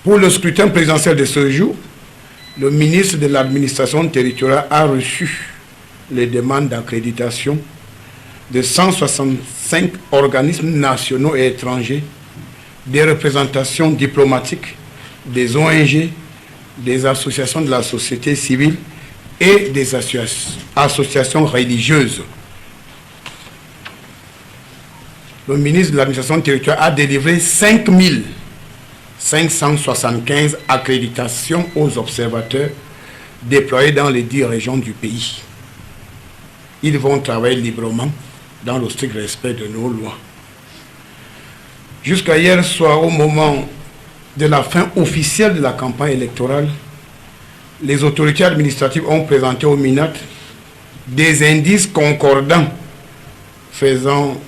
Pour le scrutin présidentiel de ce jour, le ministre de l'administration territoriale a reçu les demandes d'accréditation de 165 organismes nationaux et étrangers, des représentations diplomatiques, des ONG, des associations de la société civile et des associations religieuses. Le ministre de l'administration territoriale a délivré 5575 accréditations aux observateurs déployés dans les 10 régions du pays. Ils vont travailler librement dans le strict respect de nos lois. Jusqu'à hier soir, au moment de la fin officielle de la campagne électorale, les autorités administratives ont présenté au MINAT des indices concordants faisant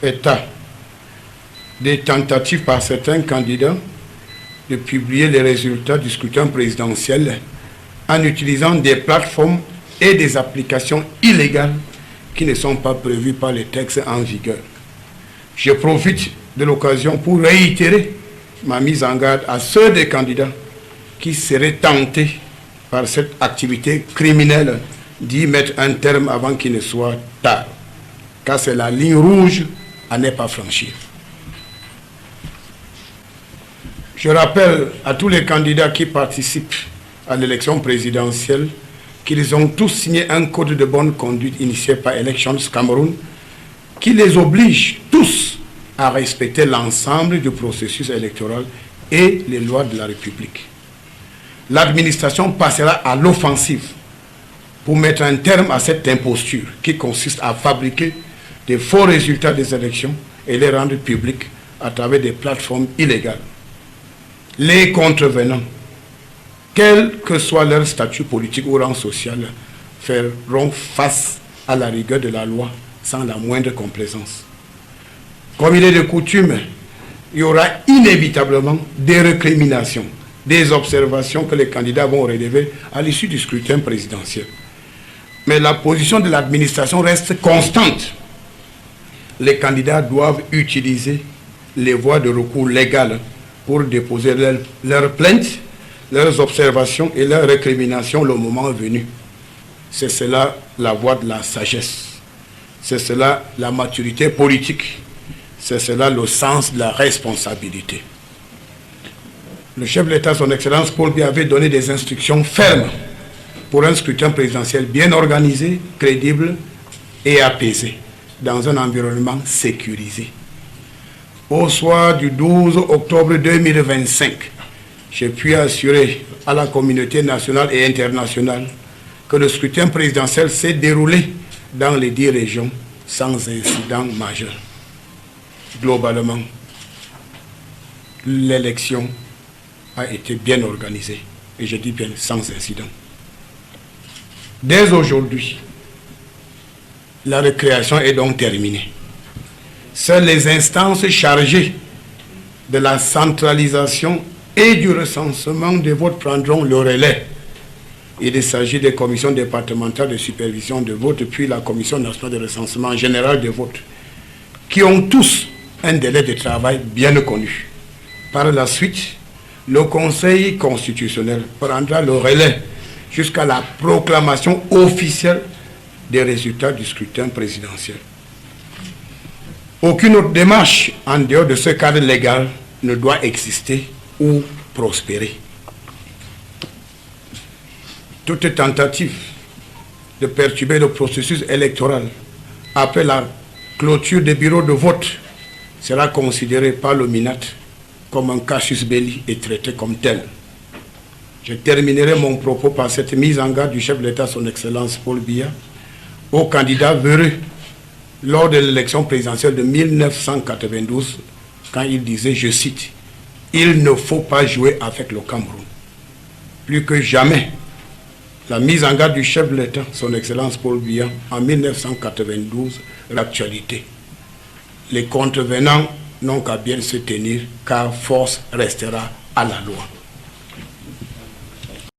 état des tentatives par certains candidats de publier les résultats du scrutin présidentiel en utilisant des plateformes et des applications illégales qui ne sont pas prévues par les textes en vigueur. Je profite de l'occasion pour réitérer ma mise en garde à ceux des candidats qui seraient tentés par cette activité criminelle d'y mettre un terme avant qu'il ne soit tard, car c'est la ligne rouge à ne pas franchir. Je rappelle à tous les candidats qui participent à l'élection présidentielle qu'ils ont tous signé un code de bonne conduite initié par Elections Cameroun qui les oblige tous à respecter l'ensemble du processus électoral et les lois de la République. L'administration passera à l'offensive pour mettre un terme à cette imposture qui consiste à fabriquer des faux résultats des élections et les rendre publics à travers des plateformes illégales. Les contrevenants, quel que soit leur statut politique ou rang social, feront face à la rigueur de la loi sans la moindre complaisance. Comme il est de coutume, il y aura inévitablement des récriminations, des observations que les candidats vont relever à l'issue du scrutin présidentiel. Mais la position de l'administration reste constante. Les candidats doivent utiliser les voies de recours légales pour déposer leurs plaintes, leurs observations et leurs récriminations le moment venu. C'est cela la voie de la sagesse. C'est cela la maturité politique. C'est cela le sens de la responsabilité. Le chef de l'État, son Excellence Paul Biya, avait donné des instructions fermes pour un scrutin présidentiel bien organisé, crédible et apaisé, dans un environnement sécurisé. Au soir du 12 octobre 2025, j'ai pu assurer à la communauté nationale et internationale que le scrutin présidentiel s'est déroulé dans les 10 régions sans incident majeur. Globalement, l'élection a été bien organisée, et je dis bien sans incident. Dès aujourd'hui, la récréation est donc terminée. Seules les instances chargées de la centralisation et du recensement des votes prendront le relais. Il s'agit des commissions départementales de supervision de vote, puis la commission nationale de recensement général des votes, qui ont tous un délai de travail bien connu. Par la suite, le Conseil constitutionnel prendra le relais jusqu'à la proclamation officielle des résultats du scrutin présidentiel. Aucune autre démarche en dehors de ce cadre légal ne doit exister ou prospérer. Toute tentative de perturber le processus électoral après la clôture des bureaux de vote sera considérée par le MINAT comme un casus belli et traité comme tel. Je terminerai mon propos par cette mise en garde du chef de l'État, son Excellence Paul Biya, aux candidats véreux lors de l'élection présidentielle de 1992, quand il disait, je cite, « Il ne faut pas jouer avec le Cameroun ». Plus que jamais, la mise en garde du chef de l'État, son Excellence Paul Biya, en 1992, l'actualité. Les contrevenants n'ont qu'à bien se tenir, car force restera à la loi.